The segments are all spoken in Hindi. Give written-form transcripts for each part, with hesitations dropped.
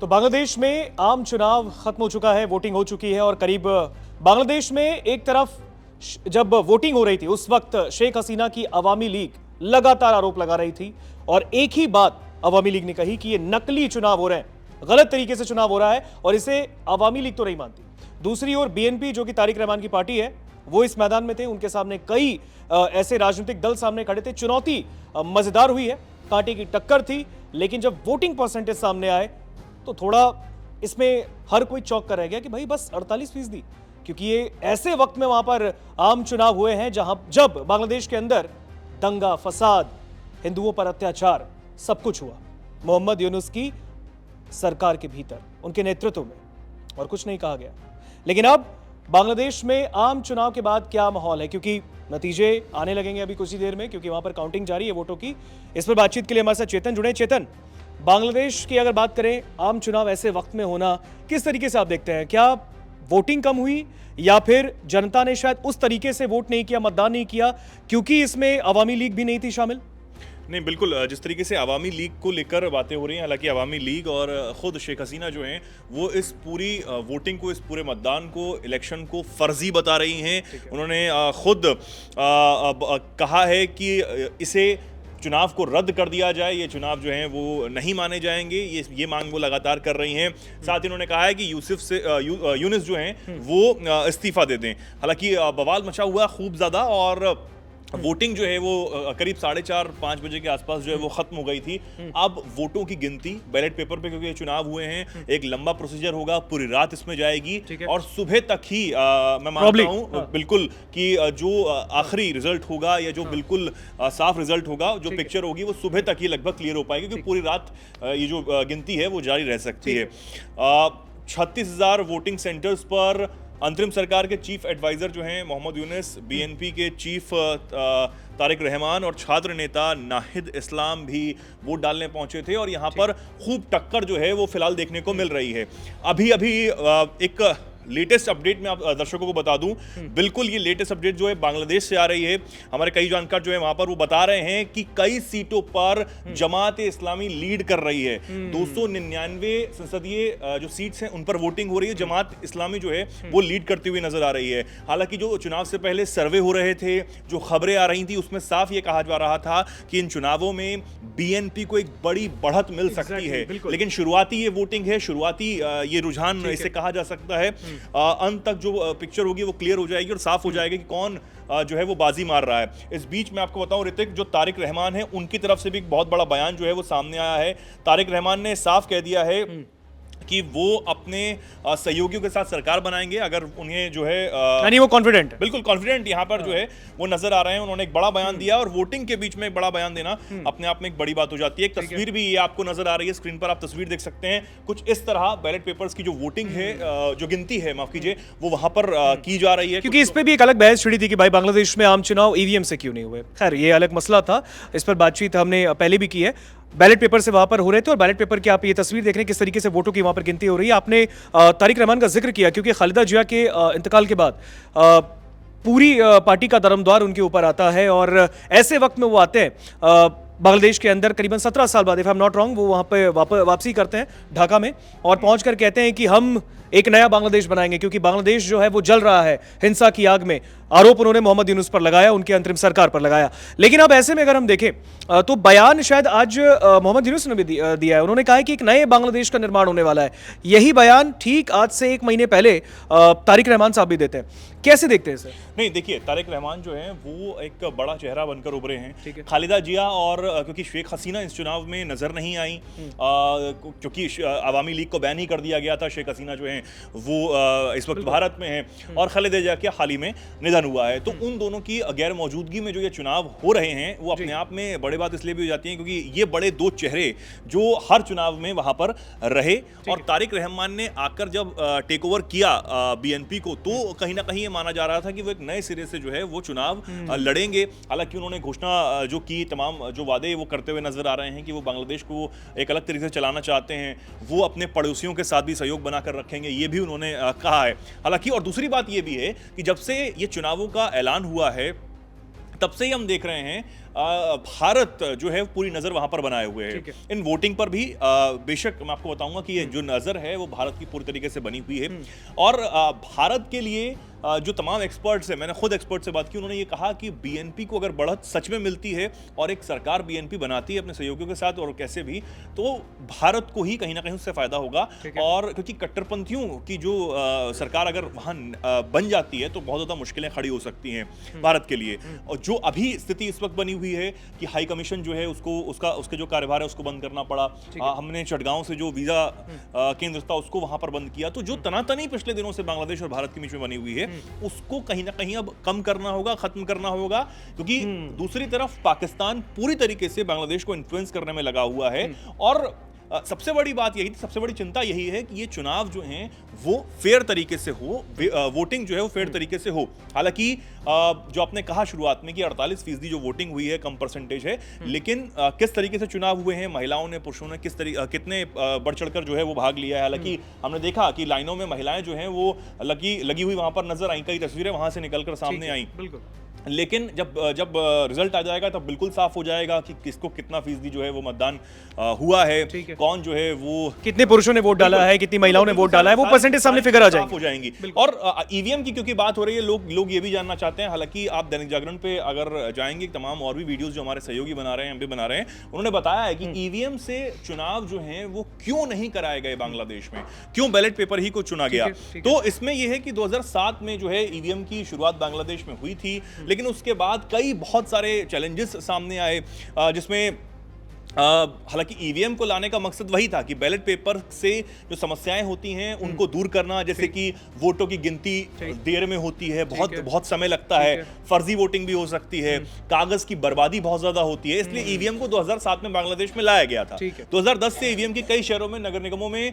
बांग्लादेश में आम चुनाव खत्म हो चुका है, वोटिंग हो चुकी है और करीब बांग्लादेश में एक तरफ जब वोटिंग हो रही थी उस वक्त शेख हसीना की अवामी लीग लगातार आरोप लगा रही थी और एक ही बात अवामी लीग ने कही कि ये नकली चुनाव हो रहे हैं, गलत तरीके से चुनाव हो रहा है और इसे अवामी लीग तो नहीं मानती। दूसरी ओर बीएनपी जो कि तारिक रहमान की पार्टी है वो इस मैदान में थे, उनके सामने कई ऐसे राजनीतिक दल सामने खड़े थे। चुनौती मजेदार हुई है, कांटे की टक्कर थी, लेकिन जब वोटिंग परसेंटेज सामने आए तो थोड़ा इसमें हर कोई चौंक कर रह गया कि भाई बस 48%, क्योंकि ये ऐसे वक्त में वहां पर आम चुनाव हुए हैं जब बांग्लादेश के अंदर दंगा फसाद, हिंदुओं पर अत्याचार, सब कुछ हुआ मोहम्मद यूनुस की सरकार के भीतर, उनके नेतृत्व में, और कुछ नहीं कहा गया। लेकिन अब बांग्लादेश में आम चुनाव के बाद क्या माहौल है, क्योंकि नतीजे आने लगेंगे अभी कुछ ही देर में, क्योंकि वहां पर काउंटिंग जारी है वोटों की। इस पर बातचीत के लिए हमारे साथ चेतन जुड़े। चेतन, बांग्लादेश की अगर बात करें, आम चुनाव ऐसे वक्त में होना किस तरीके से आप देखते हैं? क्या वोटिंग कम हुई या फिर जनता ने शायद उस तरीके से वोट नहीं किया, मतदान नहीं किया क्योंकि इसमें अवामी लीग भी नहीं थी शामिल? नहीं, बिल्कुल, जिस तरीके से अवामी लीग को लेकर बातें हो रही हैं, हालांकि अवामी लीग और ख़ुद शेख हसीना जो हैं वो इस पूरी वोटिंग को, इस पूरे मतदान को, इलेक्शन को फर्जी बता रही हैं। उन्होंने खुद कहा है कि इसे चुनाव को रद्द कर दिया जाए, ये चुनाव जो हैं वो नहीं माने जाएंगे, ये मांग वो लगातार कर रही हैं। साथ ही उन्होंने कहा है कि यूनुस जो हैं वो इस्तीफा दे दें। हालांकि बवाल मचा हुआ खूब ज़्यादा और वोटिंग जो है वो करीब 4:30-5 बजे के आसपास जो है वो खत्म हो गई थी। अब वोटों की गिनती बैलेट पेपर पे, क्योंकि ये चुनाव हुए हैं, एक लंबा प्रोसीजर होगा, पूरी रात इसमें जाएगी और सुबह तक ही मैं मानता हूँ बिल्कुल कि जो आखिरी रिजल्ट होगा या जो बिल्कुल साफ रिजल्ट होगा, जो पिक्चर होगी, वो सुबह तक ही लगभग क्लियर हो पाएगी, क्योंकि पूरी रात ये जो गिनती है वो जारी रह सकती है। 36,000 वोटिंग सेंटर्स पर अंतरिम सरकार के चीफ एडवाइजर जो हैं मोहम्मद यूनुस, बीएनपी के चीफ तारिक रहमान और छात्र नेता नाहिद इस्लाम भी वोट डालने पहुंचे थे और यहां पर खूब टक्कर जो है वो फिलहाल देखने को मिल रही है। अभी एक लेटेस्ट अपडेट में आप दर्शकों को बता दूं, बिल्कुल ये लेटेस्ट अपडेट जो है बांग्लादेश से आ रही है। हमारे कई जानकार जो है वहां पर वो बता रहे हैं कि कई सीटों पर जमात इस्लामी लीड कर रही है। 299 संसदीय जो सीट्स हैं उन पर वोटिंग हो रही है, जमात इस्लामी जो है वो लीड करती हुई नजर आ रही है। हालांकि जो चुनाव से पहले सर्वे हो रहे थे, जो खबरें आ रही थी, उसमें साफ ये कहा जा रहा था कि इन चुनावों में बीएनपी को एक बड़ी बढ़त मिल सकती है। लेकिन शुरुआती ये वोटिंग है, शुरुआती ये रुझान इसे कहा जा सकता है। अंत तक जो पिक्चर होगी वो क्लियर हो जाएगी और साफ हो जाएगा कि कौन जो है वो बाजी मार रहा है। इस बीच मैं आपको बताऊं ऋतिक, जो तारिक रहमान है उनकी तरफ से भी एक बहुत बड़ा बयान जो है वो सामने आया है। तारिक रहमान ने साफ कह दिया है कि वो अपने सहयोगियों के साथ सरकार बनाएंगे अगर उन्हें जो है यानी वो कॉन्फिडेंट, बिल्कुल कॉन्फिडेंट यहाँ पर जो है वो नजर आ रहे हैं। उन्होंने एक बड़ा बयान दिया और वोटिंग के बीच में एक बड़ा बयान देना अपने आप में एक बड़ी बात हो जाती है। एक तस्वीर भी ये आपको नजर आ रही है, स्क्रीन पर आप तस्वीर देख सकते हैं। कुछ इस तरह बैलेट पेपर्स की जो वोटिंग है, जो गिनती है, माफ कीजिए, वो वहां पर की जा रही है। क्योंकि इस पे भी एक अलग बहस छिड़ी थी कि भाई बांग्लादेश में आम चुनाव ईवीएम से क्यों नहीं हुए। खैर ये अलग मसला था, इस पर बातचीत हमने पहले भी की है। बैलेट पेपर से वहां पर हो रहे थे और बैलेट पेपर की आप ये तस्वीर देख रहे हैं किस तरीके से वोटों की वहां पर गिनती हो रही है। आपने तारिक रहमान का जिक्र किया, क्योंकि खालिदा जिया के इंतकाल के बाद पूरी पार्टी का दरमद्वार उनके ऊपर आता है और ऐसे वक्त में वो आते हैं बांग्लादेश के अंदर करीबन 17 साल बाद, if I am not wrong, वो वहां पे वापसी करते हैं ढाका में और पहुंचकर कहते हैं कि हम एक नया बांग्लादेश बनाएंगे, क्योंकि बांग्लादेश जो है वो जल रहा है हिंसा की आग में। आरोप उन्होंने मोहम्मद यूनुस पर लगाया, उनकी अंतरिम सरकार पर लगाया। लेकिन अब ऐसे में अगर हम देखें तो बयान शायद आज मोहम्मद यूनुस ने भी दिया है। उन्होंने कहा है कि एक नए बांग्लादेश का निर्माण होने वाला है। यही बयान ठीक आज से 1 महीने पहले तारिक रहमान साहब भी देते हैं। कैसे देखते हैं इसे? नहीं, देखिए, तारिक रहमान जो है वो एक बड़ा चेहरा बनकर उभरे हैं। खालिदा जिया और क्योंकि शेख हसीना इस चुनाव में नजर नहीं आई, क्योंकि अवामी लीग को बैन ही कर दिया गया था, शेख हसीना जो है वो इस वक्त भारत में है और खालिदा जिया के हाल ही में निधन हुआ है। तो उन दोनों की गैर मौजूदगी में जो ये चुनाव हो रहे हैं वो अपने आप में बड़ी बात इसलिए भी हो जाती है क्योंकि ये बड़े दो चेहरे जो हर चुनाव में वहां पर रहे। और तारिक रहमान ने आकर जब टेक ओवर किया बीएनपी को, तो कहीं ना कहीं ये माना जा रहा था कि वो एक नए सिरे से जो है वो चुनाव लड़ेंगे। हालांकि उन्होंने घोषणा जो की, तमाम जो वादे वो करते हुए नजर आ रहे हैं कि वो बांग्लादेश को एक अलग तरीके से चलाना चाहते हैं, वो अपने पड़ोसियों के साथ भी सहयोग बनाकर रखेंगे, ये भी उन्होंने कहा है। हालांकि और दूसरी बात ये भी है कि जब से ये चुनावों का ऐलान हुआ है तब से ही हम देख रहे हैं भारत जो है पूरी नज़र वहां पर बनाए हुए है इन वोटिंग पर भी। बेशक मैं आपको बताऊंगा कि ये जो नज़र है वो भारत की पूरी तरीके से बनी हुई है। और भारत के लिए जो तमाम एक्सपर्ट्स हैं, मैंने खुद एक्सपर्ट से बात की, उन्होंने ये कहा कि बीएनपी को अगर बढ़त सच में मिलती है और एक सरकार बीएनपी बनाती है अपने सहयोगियों के साथ और कैसे भी, तो भारत को ही कहीं ना कहीं उससे फायदा होगा। और क्योंकि कट्टरपंथियों की जो सरकार अगर वहां बन जाती है तो बहुत ज़्यादा मुश्किलें खड़ी हो सकती हैं भारत के लिए। और जो अभी स्थिति इस वक्त बनी हुई है कि हाई कमीशन जो है उसके जो कार्यभार है उसको बंद करना पड़ा। हमने चटगांव से जो वीजा केंद्र था उसको वहां पर बंद किया। तो जो तनातनी पिछले दिनों से बांग्लादेश और भारत के बीच में बनी हुई है उसको कहीं ना कहीं अब कम करना होगा, खत्म करना होगा। क्योंकि दूसरी तरफ पाकिस्तान पूरी तरीके से बांग्लादेश को इन्फ्लुएंस करने में लगा हुआ है। और सबसे बड़ी बात यही थी, सबसे बड़ी चिंता यही है कि ये चुनाव जो हैं वो फेयर तरीके से हो, वोटिंग जो है वो फेयर तरीके से हो। हालांकि जो आपने कहा शुरुआत में कि 48% जो वोटिंग हुई है कम परसेंटेज है, लेकिन किस तरीके से चुनाव हुए हैं, महिलाओं ने पुरुषों ने कितने बढ़ चढ़कर जो है वो भाग लिया है। हालांकि हमने देखा कि लाइनों में महिलाएं जो हैं वो लगी हुई वहां पर नजर आई, कई तस्वीरें वहां से निकलकर सामने आई। बिल्कुल। लेकिन जब रिजल्ट आ जाएगा तब बिल्कुल साफ हो जाएगा कि किसको कितना फीसदी जो है वो मतदान हुआ है, कौन जो है वो कितने पुरुषों ने वोट डाला है, कितनी महिलाओं ने वोट डाला है, वो परसेंटेज सामने फिगर आ जाएगी। और ईवीएम की क्योंकि बात हो रही है, लोग ये भी जानना चाहते हैं। हालांकि आप दैनिक जागरण पे अगर जाएंगे, तमाम और भी वीडियोस जो हमारे सहयोगी बना रहे हैं, हम भी बना रहे हैं, उन्होंने बताया है कि ईवीएम से चुनाव जो है वो क्यों नहीं कराए गए बांग्लादेश में, क्यों बैलेट पेपर ही को चुना गया। तो इसमें यह है कि 2007 में जो है ईवीएम की शुरुआत बांग्लादेश में हुई थी, लेकिन उसके बाद कई बहुत सारे चैलेंजेस सामने आए, जिसमें हालांकि ईवीएम को लाने का मकसद वही था कि बैलेट पेपर से जो समस्याएं होती हैं उनको दूर करना, जैसे कि वोटों की गिनती देर में होती है, बहुत समय लगता है, फर्जी वोटिंग भी हो सकती है, कागज की बर्बादी बहुत ज्यादा होती है। इसलिए ईवीएम को 2007 में बांग्लादेश में लाया गया था। 2010 से ईवीएम की कई शहरों में, नगर निगमों में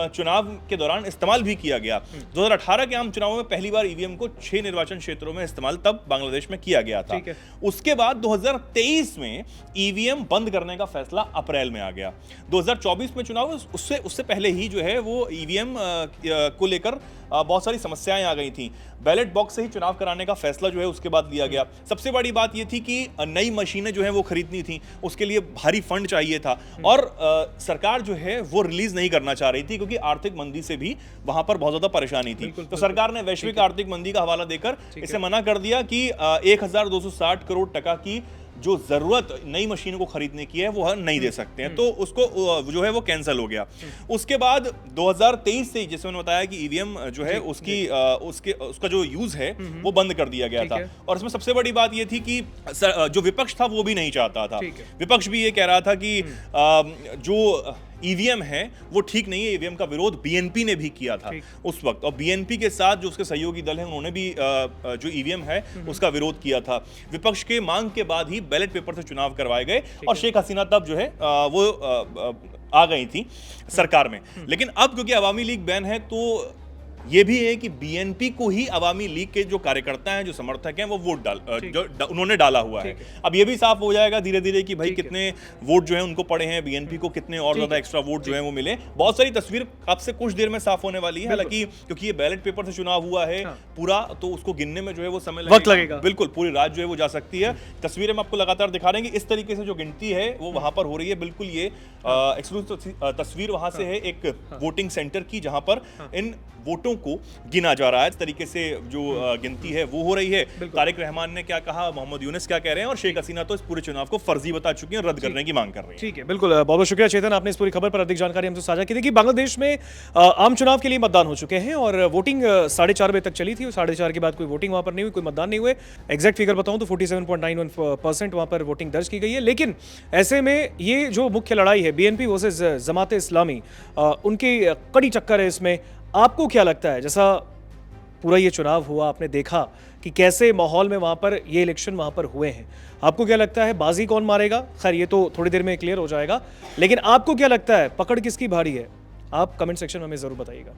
चुनाव के दौरान इस्तेमाल भी किया गया। 2018 के आम चुनावों में पहली बार ईवीएम को 6 निर्वाचन क्षेत्रों में इस्तेमाल तब बांग्लादेश में किया गया था। उसके बाद 2023 में ईवीएम बंद करने का फैसला अप्रैल में आ गया। 2024 में चुनाव, उससे पहले ही जो है वो ईवीएम को लेकर बहुत सारी समस्याएं आ गई थी। बैलेट बॉक्स से ही चुनाव कराने का फैसला जो है उसके बाद लिया गया। सबसे बड़ी बात ये थी कि नई मशीनें जो है वो खरीदनी थी, उसके लिए भारी फंड चाहिए था और सरकार जो है वो रिलीज नहीं करना चाह रही थी क्योंकि आर्थिक मंदी से भी वहां पर बहुत ज्यादा परेशानी थी। तो सरकार ने वैश्विक आर्थिक मंदी का हवाला देकर इसे मना कर दिया कि 1260 करोड़ टका की जो जरूरत नई मशीनों को खरीदने की है वो नहीं दे सकते हैं। तो उसको जो है वो कैंसिल हो गया। उसके बाद 2023 से, जैसे मैंने बताया कि ईवीएम जो है उसका जो यूज है वो बंद कर दिया गया था। और इसमें सबसे बड़ी बात ये थी कि जो विपक्ष था वो भी नहीं चाहता था। विपक्ष भी ये कह रहा था कि जो ईवीएम है वो ठीक नहीं है। ईवीएम का विरोध बीएनपी ने भी किया था उस वक्त, और बीएनपी के साथ जो उसके सहयोगी दल हैं उन्होंने भी जो ईवीएम है उसका विरोध किया था। विपक्ष के मांग के बाद ही बैलेट पेपर से चुनाव करवाए गए और शेख हसीना तब जो है वो आ गई थी सरकार में। लेकिन अब क्योंकि अवामी लीग बैन है तो ये भी है कि बीएनपी को ही अवामी लीग के जो कार्यकर्ता हैं, जो समर्थक हैं, वो वोट उन्होंने डाला हुआ है। अब ये भी साफ हो जाएगा धीरे धीरे कि भाई कितने वोट जो हैं उनको पड़े हैं, बीएनपी को कितने और ज्यादा एक्स्ट्रा वोट जो हैं वो मिले। बहुत सारी तस्वीर अब से कुछ देर में साफ होने वाली है। हालांकि क्योंकि ये बैलेट पेपर से चुनाव हुआ है पूरा, तो उसको गिनने में जो है वो समय वक्त लगेगा। बिल्कुल पूरी रात जो है वो जा सकती है। तस्वीरें हम आपको लगातार दिखा रहे हैं कि इस तरीके से जो गिनती है वो वहां पर हो रही है। बिल्कुल ये एक्सक्लूसिव तस्वीर वहां से है एक वोटिंग सेंटर की, जहां पर इन वोटों को गिना जा रहा है। इस तरीके से जो गिनती है वो हो रही है। तारिक रहमान ने क्या कहा, मोहम्मद यूनुस क्या कह रहे हैं, और शेख हसीना तो इस पूरे चुनाव को फर्जी बता चुकी हैं, रद्द करने की मांग कर रही हैं। ठीक है, बिल्कुल। बहुत बहुत शुक्रिया चेतन, आपने इस पूरी खबर पर अधिक जानकारी हमसे साझा की। देखिए, बांग्लादेश में आम चुनाव के लिए मतदान हो चुके हैं और वोटिंग 4:30 बजे तक चली थी और 4:30 के बाद कोई वोटिंग वहां पर नहीं हुई, कोई मतदान नहीं हुए। एग्जैक्ट फिगर बताऊं तो 47.91% वहां पर वोटिंग दर्ज की गई है। लेकिन ऐसे में ये जो मुख्य लड़ाई है बीएनपी वर्सेस जमात इस्लामी, उनकी कड़ी टक्कर है इसमें। आपको क्या लगता है, जैसा पूरा ये चुनाव हुआ, आपने देखा कि कैसे माहौल में वहाँ पर ये इलेक्शन वहाँ पर हुए हैं, आपको क्या लगता है बाजी कौन मारेगा? खैर ये तो थोड़ी देर में क्लियर हो जाएगा, लेकिन आपको क्या लगता है पकड़ किसकी भारी है? आप कमेंट सेक्शन में हमें ज़रूर बताइएगा।